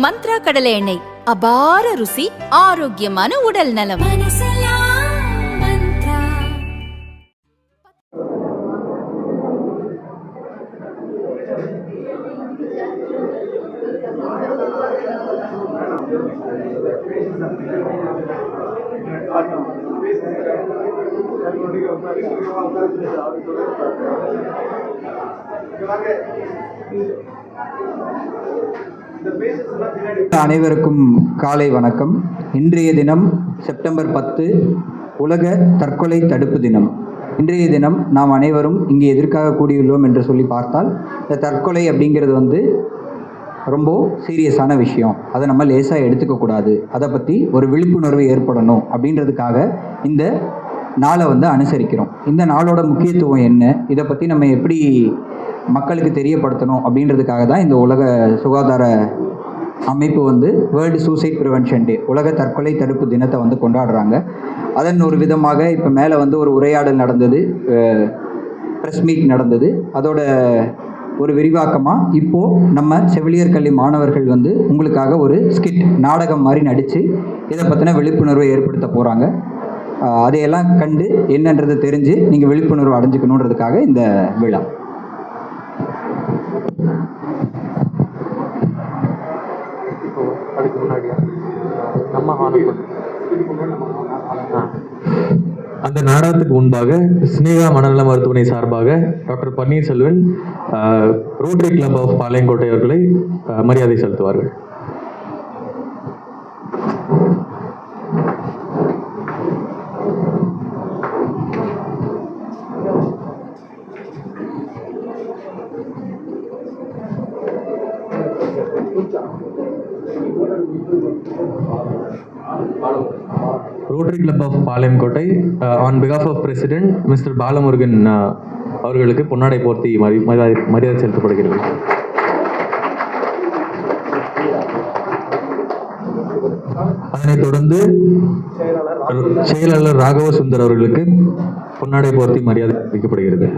மந்த்ரா கடலை எண்ணெய், அபார ருசி, ஆரோக்கியமான உடல் நலம். அனைவருக்கும் காலை வணக்கம். இன்றைய தினம் செப்டம்பர் 10 உலக தற்கொலை தடுப்பு தினம். இன்றைய தினம் நாம் அனைவரும் இங்கே எதற்காக கூடியுள்ளோம் என்று சொல்லி பார்த்தால், இந்த தற்கொலை அப்படிங்கிறது ரொம்ப சீரியஸான விஷயம். அதை நம்ம லேசாக எடுத்துக்கக்கூடாது. அதை பற்றி ஒரு விழிப்புணர்வு ஏற்படணும் அப்படின்றதுக்காக இந்த நாளை அனுசரிக்கிறோம். இந்த நாளோட முக்கியத்துவம் என்ன, இதை பற்றி நம்ம எப்படி மக்களுக்கு தெரியப்படுத்தணும் அப்படின்றதுக்காக தான் இந்த உலக சுகாதார அமைப்பு வேர்ல்டு சூசைட் ப்ரிவென்ஷன் டே, உலக தற்கொலை தடுப்பு தினத்தை கொண்டாடுறாங்க. அதன் ஒரு விதமாக இப்போ மேலே ஒரு உரையாடல் நடந்தது, ப்ரெஸ் மீட் நடந்தது. அதோட ஒரு விரிவாக்கமாக இப்போது நம்ம செவிலியர் கல்வி மாணவர்கள் உங்களுக்காக ஒரு ஸ்கிட் நாடகம் மாதிரி நடித்து இதை பற்றின விழிப்புணர்வை ஏற்படுத்த போகிறாங்க. அதையெல்லாம் கண்டு என்னன்றது தெரிஞ்சு நீங்கள் விழிப்புணர்வு அடைஞ்சிக்கணுன்றதுக்காக இந்த விழா. அந்த நாடகத்துக்கு முன்பாக ஸ்னேகா மனநல மருத்துவமனை சார்பாக doctor Panneerselvan Rotary Club of Palayamkottai அவர்களை மரியாதை செலுத்துவார்கள். Rotary Club of Palayamkottai on பிகாஃப் ஆஃப் பிரசிடென்ட் மிஸ்டர் பாலமுருகன் அவர்களுக்கு பொன்னாடை போர்த்தி மரியாதை செலுத்தப்படுகிறது. அதனைத் தொடர்ந்து செயலாளர் ராகவ சுந்தர் அவர்களுக்கு பொன்னாடை போர்த்தி மரியாதை அளிக்கப்படுகிறது.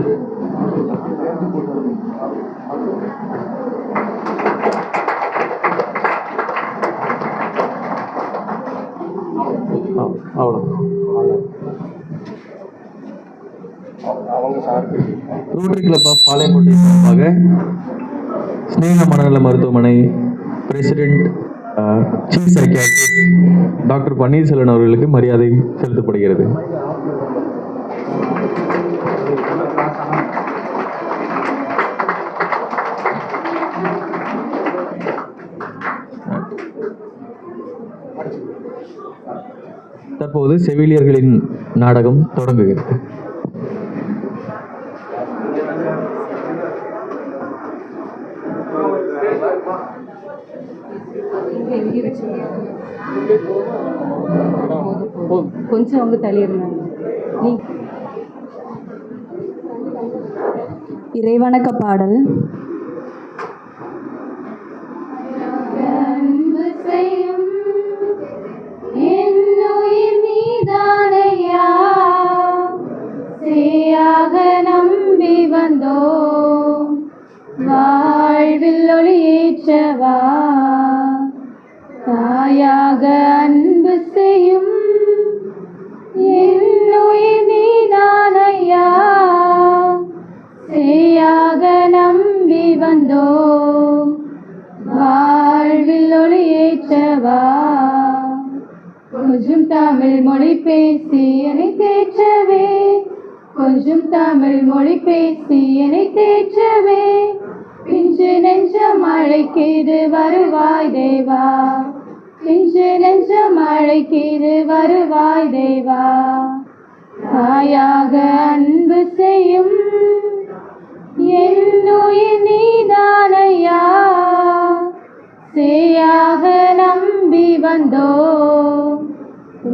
ரோட்டரி கிளப் ஆஃப் பாளையங்கோட்டை சார்பாக ஸ்னேகா மனநல மருத்துவமனை president chief psychiatrist doctor Panneerselvan அவர்களுக்கு மரியாதை செலுத்தப்படுகிறது. தற்போது செவிலியர்களின் நாடகம் தொடங்குகிறது. கொஞ்சம் அவங்க தள்ளியிருந்தாங்க. இறைவணக்க பாடல். நம்பி வந்தோம் வாழ்வில் ஒளியேற்றவா, தாயாக அன்பு செய்யும் என்னுயிர் நீதானையா, சேயாக நம்பி வந்தோம் வாழ்வில் ஒளியேற்றவா, கொஞ்சம் தமிழ் மொழி பேசி என்னை தேற்றவே, கொஞ்சம் தமிழ் மொழி பேசி என்னை தேற்றவே, பிஞ்சு நெஞ்சம் அழைக்கிது வருவாய் தேவா, பிஞ்சு நெஞ்சம் அழைக்கிது வருவாய் தேவா, தாயாக அன்பு செய்யும் என்னுயிர் நீதானையா, சேயாக நம்பி வந்தோ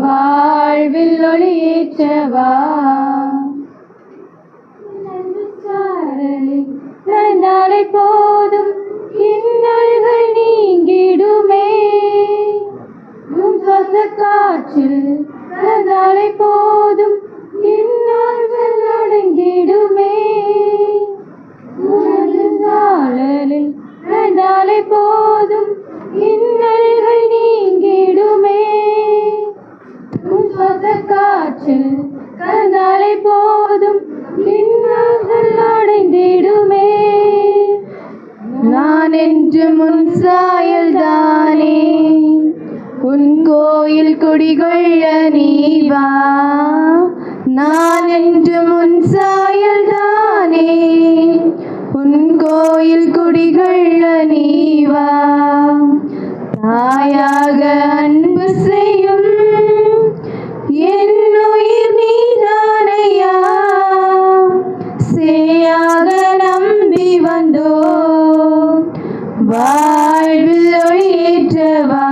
வாழ்வில் ஒளியேற்றவா, நனைந்தாலே போதும் இன்னல்கள் நீங்கிடுமே, சுவாச காற்றில் நனைந்தாலே போதும் இன்னல்கள் அடங்கிடுமே, சாழலில் நனைந்தாலே போதும் இன்ன காற்றில் கலந்தாலே போதும் இன்னல்கள் அடைந்திடுமே. நான் என்று முன் சாயல்தானே, உன் கோயில் குடிகொள்ள நீ வா. நான் என்று முன் சாயல்தானே, உன் கோயில் குடிகொள்ள நீ வா. தாயாக அன்பு செய்யும் என் உயிர் நீதானையா, சேயாக நம்பி வந்தோ வாழ்வில் ஒளியேற்றவா.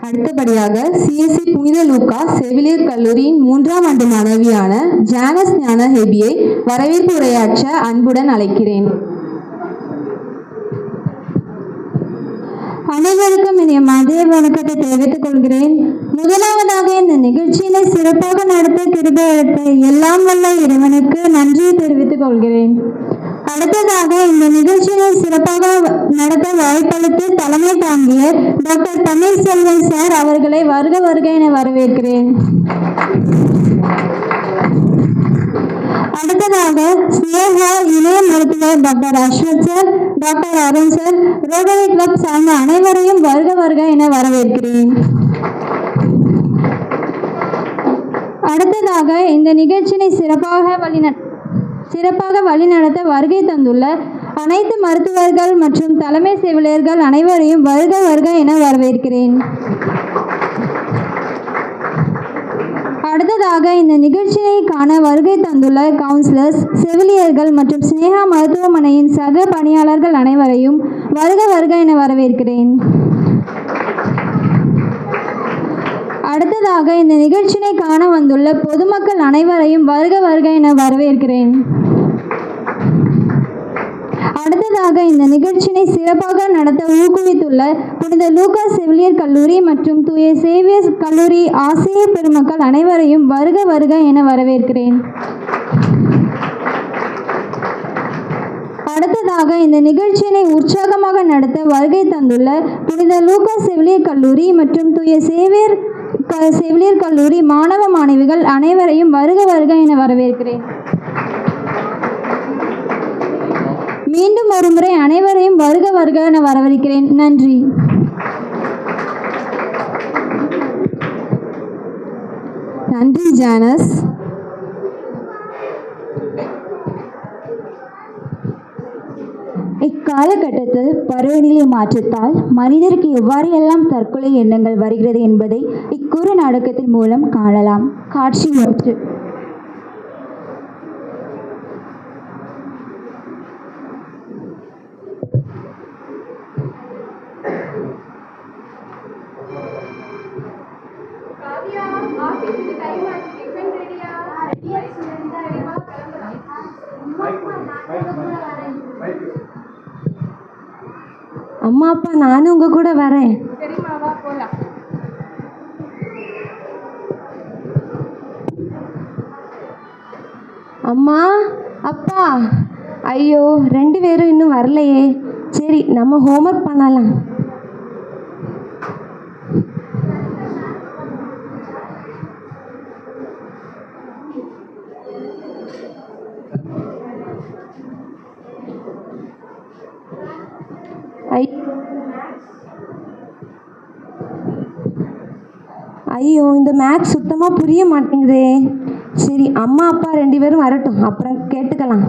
அடுத்தபடியாக சிஎஸ்சி புனித லூக்கா செவிலியர் கல்லூரியின் 3ஆம் ஆண்டு மாணவியான ஜானஸ் ஞான ஹெபியை வரவேற்பு உரையாற்ற அன்புடன் அழைக்கிறேன். அனைவருக்கும் இனிய மதிய வணக்கத்தை தெரிவித்துக் கொள்கிறேன். முதலாவதாக இந்த நிகழ்ச்சியினை சிறப்பாக நடத்த கிருபை அளித்த எல்லாம் வல்ல இறைவனுக்கு நன்றியை தெரிவித்துக் கொள்கிறேன். அடுத்ததாக இந்த நிகழ்ச்சியை சிறப்பாக நடத்த வாய்ப்பளித்து தலைமை தாங்கிய டாக்டர் பன்னீர்செல்வம் சார் அவர்களை வருக வருக என வரவேற்கிறேன். அடுத்ததாக ஸ்னேகா இளைய மருத்துவர் doctor Ashwath sir, doctor Arun sir, Rotary Club சார்ந்த அனைவரையும் வருக வருக என வரவேற்கிறேன். அடுத்ததாக இந்த நிகழ்ச்சியை சிறப்பாக வழிநடத்த வருகை தந்துள்ள அனைத்து மருத்துவர்கள் மற்றும் தலைமை செவிலியர்கள் அனைவரையும் வருக வருக என வரவேற்கிறேன். அடுத்ததாக இந்த நிகழ்ச்சியை காண வருகை தந்துள்ள கவுன்சிலர்ஸ், செவிலியர்கள் மற்றும் ஸ்னேகா மருத்துவமனையின் சக பணியாளர்கள் அனைவரையும் வருக வருக என வரவேற்கிறேன். அடுத்ததாக இந்த நிகழ்ச்சியை காண வந்துள்ள பொதுமக்கள் அனைவரையும் வருக வருக என வரவேற்கிறேன். அடுத்ததாக இந்த நிகழ்ச்சியை சிறப்பாக நடத்த ஊக்குவித்துள்ள புனித லூக்கா செவிலியர் கல்லூரி மற்றும் தூய சேவியர் கல்லூரி ஆசிரியர் பெருமக்கள் அனைவரையும் வருக வருக என வரவேற்கிறேன். அடுத்ததாக இந்த நிகழ்ச்சியினை உற்சாகமாக நடத்த வருகை தந்துள்ள புனித லூக்கா செவிலியர் கல்லூரி மற்றும் தூய செவிலியர் கல்லூரி மாணவ மாணவிகள் அனைவரையும் வருக வருக என வரவேற்கிறேன். மீண்டும் ஒருமுறை அனைவரையும் வருக வருக என வரவேற்கிறேன். நன்றி. நன்றி ஜானஸ். இக்காலகட்டத்தில் பருவநிலை மாற்றத்தால் மனிதருக்கு எவ்வாறு எல்லாம் தற்கொலை எண்ணங்கள் வருகிறது என்பதை இக்குறு நாடகத்தின் மூலம் காணலாம். காட்சி 1. அம்மா அப்பா நானும் உங்க கூட வரேன். அம்மா அப்பா, ஐயோ 2 பேரும் இன்னும் வரலையே. சரி நம்ம ஹோம்ஒர்க் பண்ணலாம். ஐயோ இந்த மேக்ஸ் சுத்தமாக புரிய மாட்டேங்குதே. சரி அம்மா அப்பா 2 பேரும் வரட்டும், அப்புறம் கேட்டுக்கலாம்.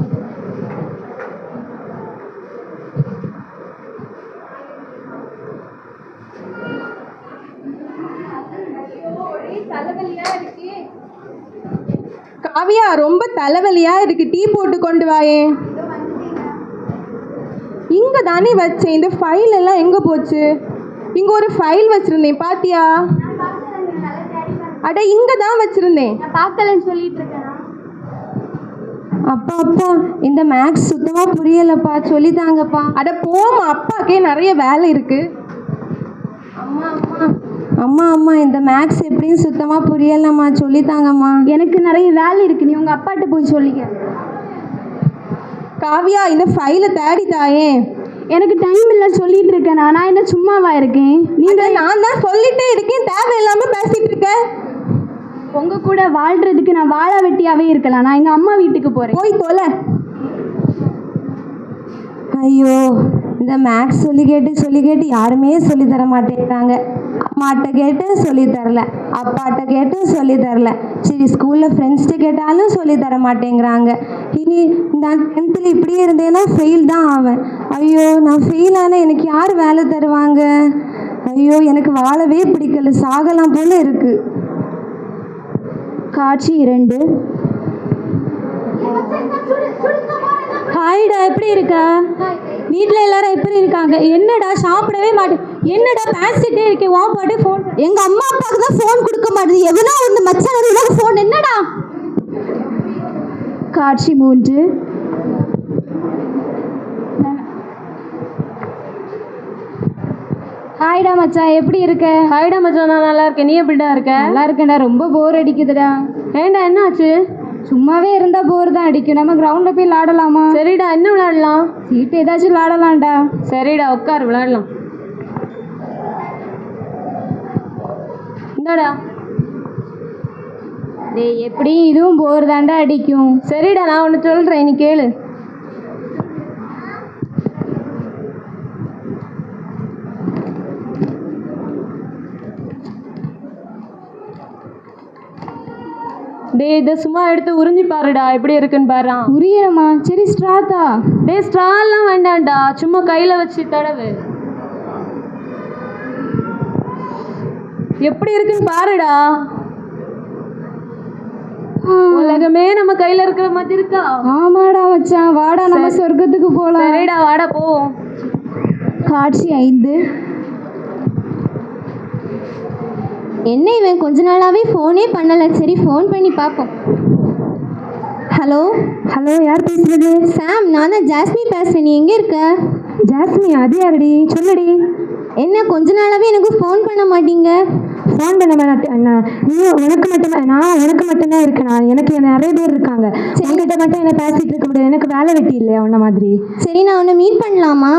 காவியா ரொம்ப தலைவலியா இருக்கு, டீ போட்டு கொண்டு வாயே. இங்க தானே வச்சேன், இந்த ஃபைல் எல்லாம் எங்க போச்சு? இங்க ஒரு ஃபைல் வச்சிருந்தேன், பாத்தியா? அட இங்க தான் வச்சிருந்தேன், பார்க்கலன்னு சொல்லிட்டு இருக்கேன். அப்பா அப்பா இந்த மேக்ஸ் சுத்தமாக புரியலப்பா, சொல்லித்தாங்கப்பா. அட போமா, அப்பாக்கே நிறைய வேலை இருக்கு. அம்மா அம்மா அம்மா இந்த மேக்ஸ் எப்படின்னு சுத்தமாக புரியலம்மா, சொல்லித்தாங்கம்மா. எனக்கு நிறைய வேலை இருக்கு, நீ உங்கள் அப்பாட்ட போய் சொல்லிக்க. காவியா, இந்த ஃபைலை தேடி தாயே. எனக்கு டைம் இல்லை சொல்லிட்டு இருக்கேன். நான் என்ன சும்மாவா இருக்கேன்? நீங்கள் நான் தான் சொல்லிட்டே இருக்கேன், தேவையில்லாமல் பேசிகிட்டு இருக்கேன். உங்கள் கூட வாழ்கிறதுக்கு நான் வாழா வெட்டியாகவே இருக்கலாம். நான் எங்கள் அம்மா வீட்டுக்கு போகிறேன். போய் தொலை. ஐயோ, இந்த மேக்ஸ் சொல்லி கேட்டு யாருமே சொல்லி தர மாட்டேங்கிறாங்க. அம்மாட்ட கேட்டு சொல்லி தரல, அப்பாட்ட கேட்டு சொல்லி தரல, சரி ஸ்கூலில் ஃப்ரெண்ட்ஸ்கிட்ட கேட்டாலும் சொல்லி தர மாட்டேங்கிறாங்க. இனி நான் 10th இப்படியே இருந்தேன்னா ஃபெயில் தான் ஆவேன். ஐயோ, நான் ஃபெயில் ஆனால் எனக்கு யார் வேலை தருவாங்க? ஐயோ, எனக்கு வாழவே பிடிக்கல, சாகலாம் போல இருக்கு. காட்சி 2. ஹாய்டா, எப்படி இருக்கா? வீட்டில் எல்லாரும் எப்படி இருக்காங்க? என்னடா சாப்பிடவே மாட்டேன், என்னடா பேசிட்டே இருக்கேன், வா பாட்டு ஃபோன். எங்கள் அம்மா அப்பாவுக்கு தான் ஃபோன் கொடுக்க மாட்டேது, எவனோ ஒன்று மச்சான் ஃபோன். என்னடா? காட்சி 3. ஹாய்டா மச்சான், எப்படி இருக்க? ஹாய்டா மச்சான், நான் நல்லா இருக்கேன். நீ எப்படிடா இருக்க? நல்லா இருக்கேன்டா, ரொம்ப போர் அடிக்குதுடா. ஏண்டா, என்ன ஆச்சு? சும்மாவே இருந்தா போர் தான் அடிக்கும். நம்ம கிரவுண்ட்ல போய் விளாடலாமா? சரிடா, என்ன விளையாடலாம்? சீட்டு ஏதாச்சும் விளாடலாம்டா. சரிடா, உட்கார், விளையாடலாம். இந்தாடா. டேய், எப்படி இதுவும் போர் தாண்டா அடிக்கும். சரிடா, நான் ஒன்று சொல்கிறேன், நீ கேளு. டேய், இதை சும்மா எடுத்து உறிஞ்சி பாருடா, எப்படி இருக்குன்னு பாரு. உரியணுமா? சரி, ஸ்ட்ராத்தா? டேய், ஸ்ட்ராலாம் வேண்டாம்டா, சும்மா கையில் வச்சு தடவு. எப்படி இருக்குன்னு பாருடா. உலகமே நம்ம கையில இருக்கிற மாதிரி இருக்கா? ஆமாடா மச்சான், வாடா நம்ம சொர்க்கத்துக்கு போலாம். சரிடா, வாடா போவோம். காட்சி 5. என்ன இவன் கொஞ்ச நாளாகவே ஃபோனே பண்ணலை, சரி ஃபோன் பண்ணி பார்ப்போம். ஹலோ, யார் பேசுகிறது? சாம், நான் தான் ஜாஸ்மி பேசுகிறேன். நீ எங்கே இருக்க? ஜாஸ்மி, அது யாருடி? சொல்லுடி. என்ன கொஞ்ச நாளாகவே எனக்கு ஃபோன் பண்ண மாட்டீங்க? ஃபோன் பண்ண மாட்டேன். நீ உனக்கு மட்டும்தான், நான் உனக்கு மட்டும்தான் இருக்கேன். எனக்கு நிறைய பேர் இருக்காங்க. உங்ககிட்ட மட்டும் என்ன பேசிகிட்டு இருக்க முடியாது, எனக்கு வேலை வெட்டி இல்லையா உன்ன மாதிரி. சரி, நான் உன்னை மீட் பண்ணலாமா?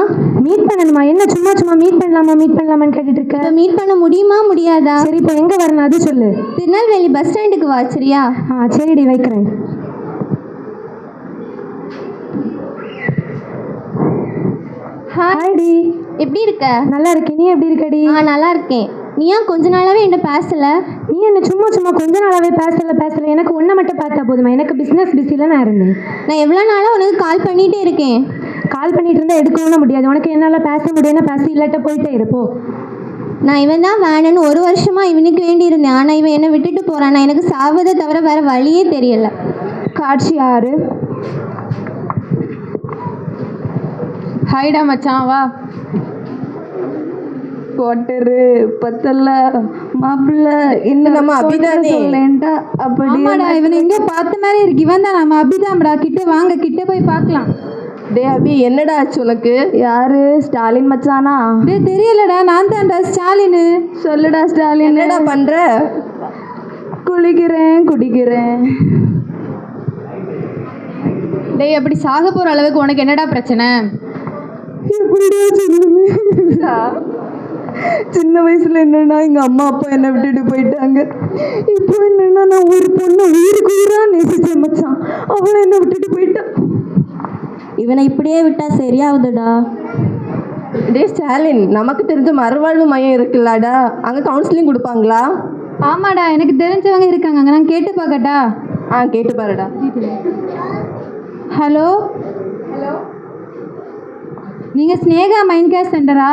மீட் பண்ணணுமா? என்ன சும்மா மீட் பண்ணலாமான்னு கேட்டுட்டு இருக்க? மீட் பண்ண முடியுமா முடியாதா? சரி, இப்போ எங்கே வரணும் அது சொல்லு. திருநெல்வேலி பஸ் ஸ்டாண்டுக்கு வா, சரியா? சரிடி, வைக்கிறேன். ஹாய்டி, எப்படி இருக்க? நல்லா இருக்கேன், நீ எப்படி இருக்கடி? நல்லா இருக்கேன். நீ ஏன் கொஞ்ச நாளாகவே என்ன பேசலை? நீ என்ன சும்மா கொஞ்ச நாளாகவே பேசலை. எனக்கு ஒன்றை மட்டும் பார்த்தா போதுமா? எனக்கு பிஸ்னஸ் பிஸியில் நான் இருந்தேன். நான் எவ்வளோ நாளாக உனக்கு கால் பண்ணிகிட்டே இருக்கேன். கால் பண்ணிட்டு இருந்தால் எடுக்கவும் முடியாது. உனக்கு என்னால் பேச முடியும்னா பேசி, இல்லாட்ட போயிட்டே இருப்போ. நான் இவன் தான் வேணும்னு 1 வருஷமாக இவனுக்கு வேண்டி இருந்தேன். ஆனால் இவன் என்னை விட்டுட்டு போகிறான். நான் எனக்கு சாவதை தவிர வேறு வழியே தெரியலை. காட்சி 6. ஹாய்டா மச்சான், வா. குவார்ட்டரு பத்தல்ல மாப்பிள்ள இன்னும் நம்ம அபிதானே சொல்லேன்டா. அப்படியே இவனை எங்கே பார்த்த மாதிரி இருக்கு. இவன் தான் நம்ம அபிதாம்டா. கிட்ட வாங்க, கிட்ட போய் பார்க்கலாம். டே அபி, என்னடா ஆச்சு உனக்கு? யாரு? ஸ்டாலின் மச்சானா? டே, தெரியலடா, நான் தான்டா ஸ்டாலின். சொல்லுடா ஸ்டாலின், என்னடா பண்ற? குடிக்கிறேன். டேய், அப்படி சாக போற அளவுக்கு உனக்கு என்னடா பிரச்சனை? எப்படிடா சொல்லுவேன்? சின்ன வயசுல என்னன்னா எங்க அம்மா அப்பா என்னை விட்டுட்டு போயிட்டாங்க. இப்போ என்னன்னா நான் ஒரு பொண்ணு உயிருக்கு உயிரா நேசிச்சேன் மச்சான், அவளை என்னை விட்டுட்டு போயிட்டான். இவனை இப்படியே விட்டா சரியாகுதுடா. டே ஸ்டாலின், நமக்கு தெரிஞ்ச மறுவாழ்வு மையம் இருக்குல்லடா, அங்கே கவுன்சிலிங் கொடுப்பாங்களா? ஆமாடா, எனக்கு தெரிஞ்சவங்க இருக்காங்க அங்கே, நான் கேட்டு பார்க்கட்டா? கேட்டு பாருடா. ஹலோ, நீங்கள் ஸ்னேகா மைண்ட் கேர் சென்டரா?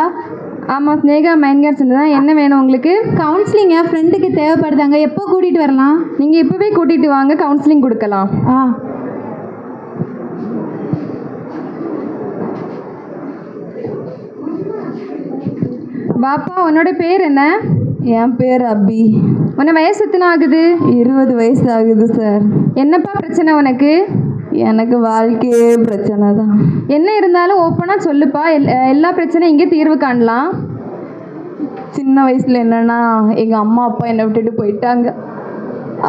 ஆமாம், ஸ்னேகா மைண்ட் கேர் சென்டர் தான். என்ன வேணும் உங்களுக்கு? கவுன்சிலிங் என் ஃப்ரெண்டுக்கு தேவைப்படுதாங்க. எப்போ கூட்டிகிட்டு வரலாம்? நீங்கள் இப்போவே கூட்டிகிட்டு வாங்க, கவுன்சிலிங் கொடுக்கலாம். வாப்பா, உன்னோட பேர் என்ன? என் பேர் அபி. உன்னை வயசு எத்தனை ஆகுது? 20 வயசு ஆகுது சார். என்னப்பா பிரச்சனை உனக்கு? எனக்கு வாழ்க்கையே பிரச்சனை தான். என்ன இருந்தாலும் ஓப்பனாக சொல்லுப்பா, எல்லா பிரச்சனையும் இங்கே தீர்வு காணலாம். சின்ன வயசில் என்னென்னா எங்கள் அம்மா அப்பா என்னை விட்டுட்டு போயிட்டாங்க.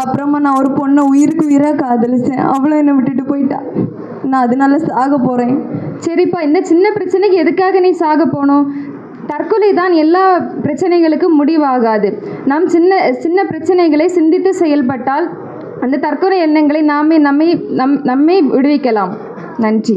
அப்புறமா நான் ஒரு பொண்ணை உயிருக்கு உயிராக காதலிச்சேன். அவளும் என்னை விட்டுட்டு போயிட்டா. நான் அதனால சாக போகிறேன். சரிப்பா, இந்த சின்ன பிரச்சனைக்கு எதுக்காக நீ சாக போகணும்? தற்கொலை தான் எல்லா பிரச்சனைகளுக்கும் முடிவாகாது. நாம் சின்ன சின்ன பிரச்சனைகளை சிந்தித்து செயல்பட்டால் அந்த தற்கொலை எண்ணங்களை நம்மை விடுவிக்கலாம். நன்றி.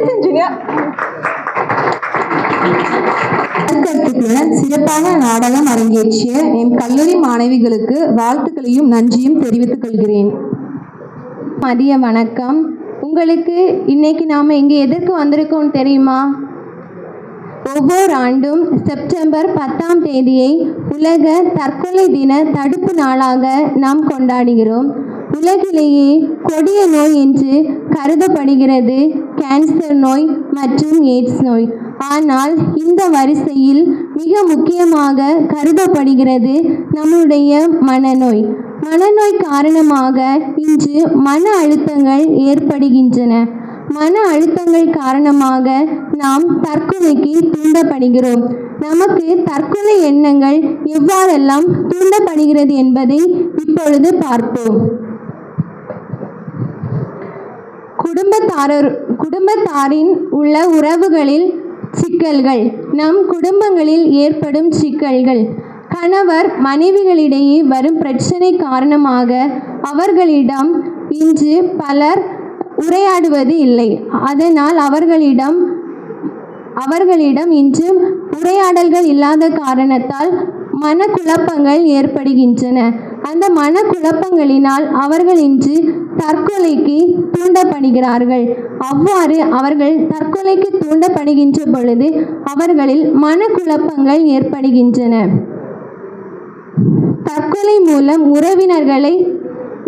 இன்ஜினியர். கருத்துக்களுடன் சிறப்பான நாடகம் அரங்கேற்றிய என் கல்லூரி மாணவிகளுக்கு வாழ்த்துக்களையும் நன்றியும் தெரிவித்துக் கொள்கிறேன். மதிய வணக்கம். உங்களுக்கு இன்னைக்கு நாம் இங்கே எதற்கு வந்திருக்கோம் தெரியுமா? ஒவ்வொரு ஆண்டும் செப்டம்பர் 10ஆம் தேதியை உலக தற்கொலை தின தடுப்பு நாளாக நாம் கொண்டாடுகிறோம். உலகிலேயே கொடிய நோய் என்று கருதப்படுகிறது கேன்சர் நோய் மற்றும் எய்ட்ஸ் நோய். ஆனால் இந்த வரிசையில் மிக முக்கியமாக கருதப்படுகிறது நம்முடைய மனநோய். மனநோய் காரணமாக இன்று மன அழுத்தங்கள் ஏற்படுகின்றன. மன அழுத்தங்கள் காரணமாக நாம் தற்கொலைக்கு தூண்டப்படுகிறோம். நமக்கு தற்கொலை எண்ணங்கள் எவ்வாறெல்லாம் தூண்டப்படுகிறது என்பதை இப்பொழுது பார்ப்போம். குடும்பத்தாரின் உள்ள உறவுகளில் சிக்கல்கள், நம் குடும்பங்களில் ஏற்படும் சிக்கல்கள், கணவர் மனைவிகளிடையே வரும் பிரச்சனை காரணமாக அவர்களிடம் இன்று பலர் உரையாடுவது இல்லை. அதனால் அவர்களிடம் இன்று உரையாடல்கள் இல்லாத காரணத்தால் மனக்குழப்பங்கள் ஏற்படுகின்றன. அந்த மனக்குழப்பங்களினால் அவர்கள் இன்று தற்கொலைக்கு தூண்டப்படுகிறார்கள். அவ்வாறு அவர்கள் தற்கொலைக்கு தூண்டப்படுகின்ற பொழுது அவர்களில் மனக்குழப்பங்கள் ஏற்படுகின்றன. தற்கொலை மூலம் உறவினர்களை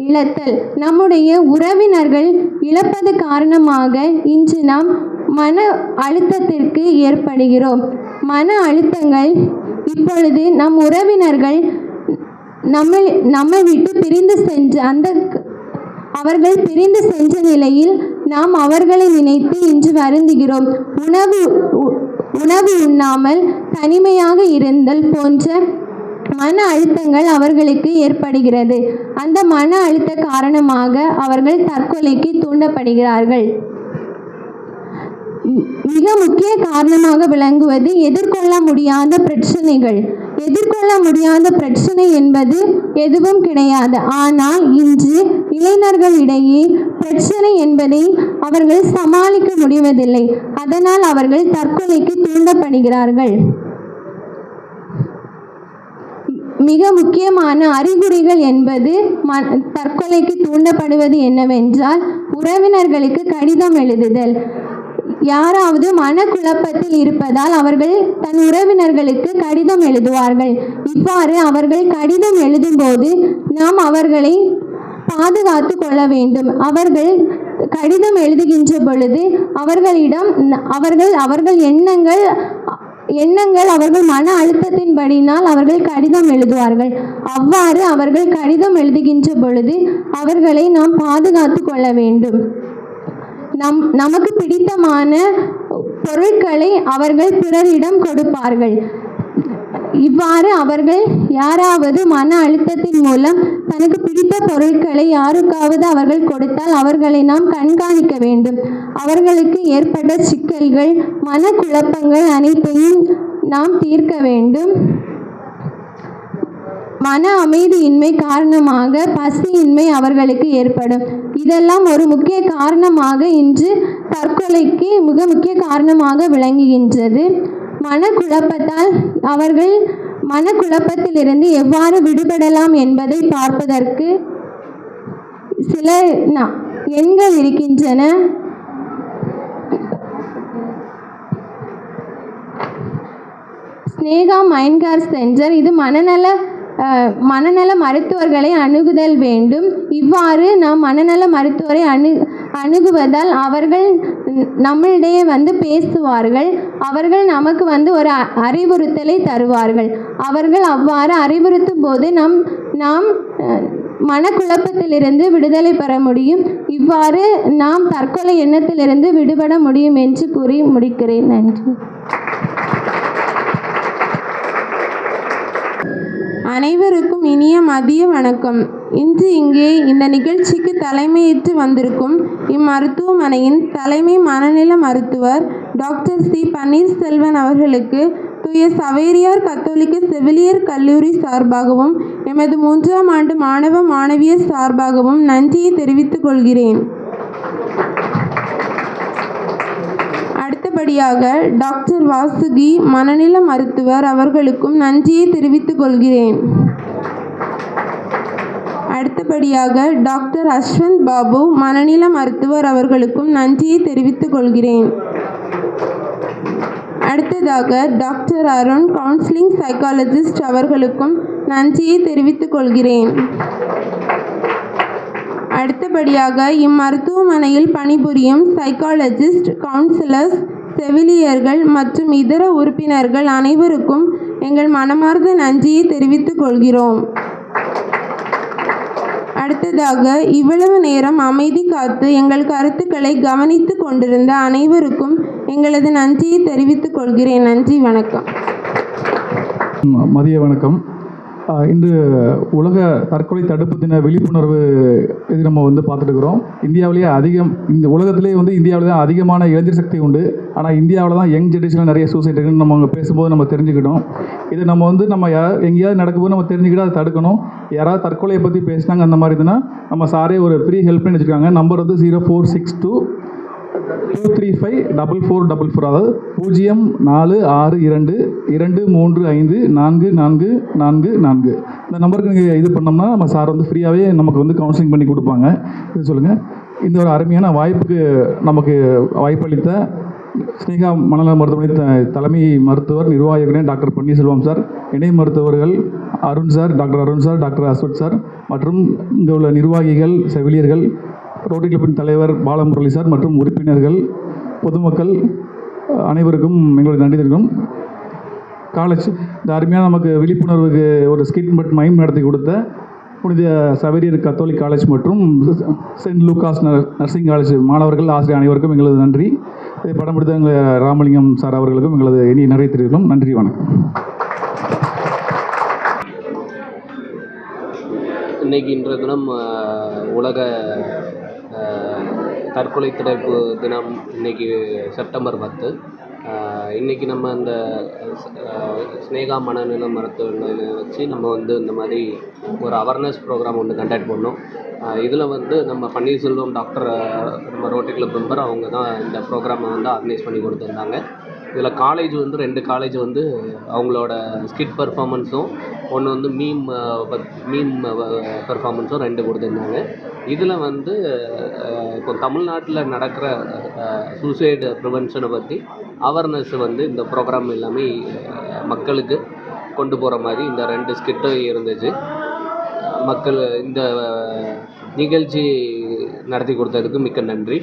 இழத்தல், நம்முடைய உறவினர்கள் இழப்பது காரணமாக இன்று நாம் மன அழுத்தத்திற்கு ஏற்படுகிறோம். மன அழுத்தங்கள் இப்பொழுது நம் உறவினர்கள் நம்மை விட்டு பிரிந்து சென்று அவர்கள் பிரிந்து சென்ற நிலையில் நாம் அவர்களை நினைத்து இன்று வருந்துகிறோம். உணவு உண்ணாமல் தனிமையாக இருந்தல் போன்ற மன அழுத்தங்கள் அவர்களுக்கு ஏற்படுகிறது. அந்த மன அழுத்த காரணமாக அவர்கள் தற்கொலைக்கு தூண்டப்படுகிறார்கள். மிக முக்கிய காரணமாக விளங்குவது எதிர்கொள்ள முடியாத பிரச்சனைகள். எதிர்கொள்ள முடியாத பிரச்சனை என்பது எதுவும் கிடையாது. ஆனால் இன்று இளைஞர்களிடையே பிரச்சனை என்பதை அவர்கள் சமாளிக்க முடிவதில்லை. அதனால் அவர்கள் தற்கொலைக்கு தூண்டப்படுகிறார்கள். மிக முக்கியமான அறிகுறிகள் என்பது தற்கொலைக்கு தூண்டப்படுவது என்னவென்றால், உறவினர்களுக்கு கடிதம் எழுதுதல். யாராவது மனக்குழப்பத்தில் இருப்பதால் அவர்கள் தன் உறவினர்களுக்கு கடிதம் எழுதுவார்கள். இவ்வாறு அவர்கள் கடிதம் எழுதும்போது நாம் அவர்களை பாதுகாத்து கொள்ள வேண்டும். அவர்கள் கடிதம் எழுதுகின்ற பொழுது அவர்களிடம் அவர்கள் எண்ணங்கள் அவர்கள் மன அழுத்தத்தின்படினால் அவர்கள் கடிதம் எழுதுவார்கள். அவ்வாறு அவர்கள் கடிதம் எழுதுகின்ற பொழுது அவர்களை நாம் பாதுகாத்து கொள்ள வேண்டும். நமக்கு பிடித்தமான பொருட்களை அவர்கள் பிறரிடம் கொடுப்பார்கள். இவ்வாறு அவர்கள் யாராவது மன அழுத்தத்தின் மூலம் தனக்கு பிடித்த பொருட்களை யாருக்காவது அவர்கள் கொடுத்தால் அவர்களை நாம் கண்காணிக்க வேண்டும். அவர்களுக்கு ஏற்பட்ட சிக்கல்கள், மனக்குழப்பங்கள் அனைத்தையும் நாம் தீர்க்க வேண்டும். மன அமைதியின்மை காரணமாக பசியின்மை அவர்களுக்கு ஏற்படும். இதெல்லாம் ஒரு முக்கிய காரணமாக இன்று தற்கொலைக்கு மிக முக்கிய காரணமாக விளங்குகின்றது. மனக்குழப்பத்தால் அவர்கள் மனக்குழப்பத்திலிருந்து எவ்வாறு விடுபடலாம் என்பதை பார்ப்பதற்கு சில எண்கள் இருக்கின்றன. ஸ்னேகா மைண்ட் கேர் சென்டர், இது மனநல மருத்துவர்களை அணுகுதல் வேண்டும். இவ்வாறு நாம் மனநல மருத்துவரை அணுகுவதால் அவர்கள் நம்மளிடையே பேசுவார்கள். அவர்கள் நமக்கு ஒரு அறிவுறுத்தலை தருவார்கள். அவர்கள் அவ்வாறு அறிவுறுத்தும் போது நாம் மனக்குழப்பத்திலிருந்து விடுதலை பெற முடியும். இவ்வாறு நாம் தற்கொலை எண்ணத்திலிருந்து விடுபட முடியும் என்று கூறி முடிக்கிறேன். நன்றி. அனைவருக்கும் இனிய மதிய வணக்கம். இன்று இங்கே இந்த நிகழ்ச்சிக்கு தலைமையேற்று வந்திருக்கும் இம்மருத்துவமனையின் தலைமை மனநல மருத்துவர் டாக்டர் சி. பன்னீர்செல்வன் அவர்களுக்கு தூய சவேரியார் கத்தோலிக்க செவிலியர் கல்லூரி சார்பாகவும் எமது 3ஆம் ஆண்டு மாணவ மாணவியர் சார்பாகவும் நன்றியை தெரிவித்துக் கொள்கிறேன். அடுத்தபடியாக டாக்டர் வாசுகி மனநல மருத்துவர் அவர்களுக்கும் நன்றியை தெரிவித்துக் கொள்கிறேன். அடுத்தபடியாக டாக்டர் அஸ்வந்த் பாபு மனநல மருத்துவர் அவர்களுக்கும் நன்றியை தெரிவித்துக் கொள்கிறேன். அடுத்ததாக டாக்டர் அருண் கவுன்சிலிங் சைக்காலஜிஸ்ட் அவர்களுக்கும் நன்றியை தெரிவித்துக் கொள்கிறேன். அடுத்தபடியாக இம்மருத்துவமனையில் பணிபுரியும் சைக்காலஜிஸ்ட், கவுன்சிலர்ஸ், செவிலியர்கள் மற்றும் இதர உறுப்பினர்கள் அனைவருக்கும் எங்கள் மனமார்ந்த நன்றியை தெரிவித்துக் கொள்கிறோம். அடுத்ததாக இவ்வளவு நேரம் அமைதி காத்து எங்கள் கருத்துக்களை கவனித்து கொண்டிருந்த அனைவருக்கும் எங்களது நன்றியை தெரிவித்துக் கொள்கிறேன். நன்றி, வணக்கம். மதிய வணக்கம். இன்று உலக தற்கொலை தடுப்பு தின விழிப்புணர்வு இது நம்ம பார்த்துட்டு இருக்கிறோம். இந்தியாவிலேயே இந்த உலகத்திலே இந்தியாவில் தான் அதிகமான இளைஞர் சக்தி உண்டு. ஆனால் இந்தியாவில் தான் யங் ஜென்ரேஷனில் நிறைய சூசைட் இருக்குன்னு நம்ம பேசும்போது நம்ம தெரிஞ்சுக்கிட்டோம். இது நம்ம நம்ம எங்கேயாவது நடக்கும்போது நம்ம தெரிஞ்சுக்கிட்டு அதை தடுக்கணும். யாராவது தற்கொலையை பற்றி பேசினாங்க அந்த மாதிரி இதுனா நம்ம சாரே ஒரு ஃப்ரீ ஹெல்ப்லைன் வச்சுருக்காங்க. நம்பர் 0462 2354444, அதாவது 0462 235 4444. இந்த நம்பருக்கு நீங்கள் இது பண்ணோம்னா நம்ம சார் ஃப்ரீயாகவே நமக்கு கவுன்சிலிங் பண்ணி கொடுப்பாங்க. இது சொல்லுங்கள். இந்த ஒரு அருமையான வாய்ப்புக்கு நமக்கு வாய்ப்பளித்த ஸ்னேகா மனநல மருத்துவமனை தலைமை மருத்துவர் நிர்வாக இயக்குனர் டாக்டர் பன்னீர்செல்வம் சார், இணை மருத்துவர்கள் Arun sir, doctor Arun sir, doctor Ashwath sir மற்றும் இங்கே உள்ள நிர்வாகிகள், செவிலியர்கள், ரோட்டரி கிளப்பின் தலைவர் பாலமுரளி சார் மற்றும் உறுப்பினர்கள், பொதுமக்கள் அனைவருக்கும் எங்களுடைய நன்றி தெரிவிக்கும். காலேஜ் இந்த அருமையாக நமக்கு விழிப்புணர்வுக்கு ஒரு ஸ்கிட் பட் மைம் நடத்தி கொடுத்த புனித சவேரியர் கத்தோலிக் காலேஜ் மற்றும் சென்ட் லூகாஸ் நர்சிங் காலேஜ் மாணவர்கள், ஆசிரியர் அனைவருக்கும் எங்களது நன்றி. இதை படம் பிடித்த எங்கள் ராமலிங்கம் சார் அவர்களுக்கும் எங்களது இனி நிறைய தெரிவிக்கும். நன்றி, வணக்கம். இன்றைய தினம் உலக தற்கொலை தடுப்பு தினம். இன்றைக்கி செப்டம்பர் 10. இன்றைக்கி நம்ம அந்த ஸ்னேகா மனநல மருத்துவமனையை வச்சு நம்ம இந்த மாதிரி ஒரு அவேர்னஸ் ப்ரோக்ராம் ஒன்று கண்டக்ட் பண்ணோம். இதில் நம்ம பன்னீர்செல்வம் டாக்டர், நம்ம ரோட்டரி கிளப் மெம்பர், அவங்க தான் இந்த ப்ரோக்ராமை ஆர்கனைஸ் பண்ணி கொடுத்துருந்தாங்க. இதில் காலேஜ் 2 காலேஜ் அவங்களோட ஸ்கிட் பர்ஃபார்மன்ஸும் ஒன்று மீம் பெர்ஃபார்மன்ஸும் 2 கொடுத்துருந்தாங்க. இதில் இப்போ தமிழ்நாட்டில் நடக்கிற சூசைடு ப்ரிவென்ஷனை பற்றி அவேர்னஸ் இந்த ப்ரோக்ராம் எல்லாமே மக்களுக்கு கொண்டு போகிற மாதிரி இந்த 2 ஸ்கிட்டும் இருந்துச்சு. மக்கள் இந்த நிகழ்ச்சி நடத்தி கொடுத்ததுக்கு மிக்க நன்றி.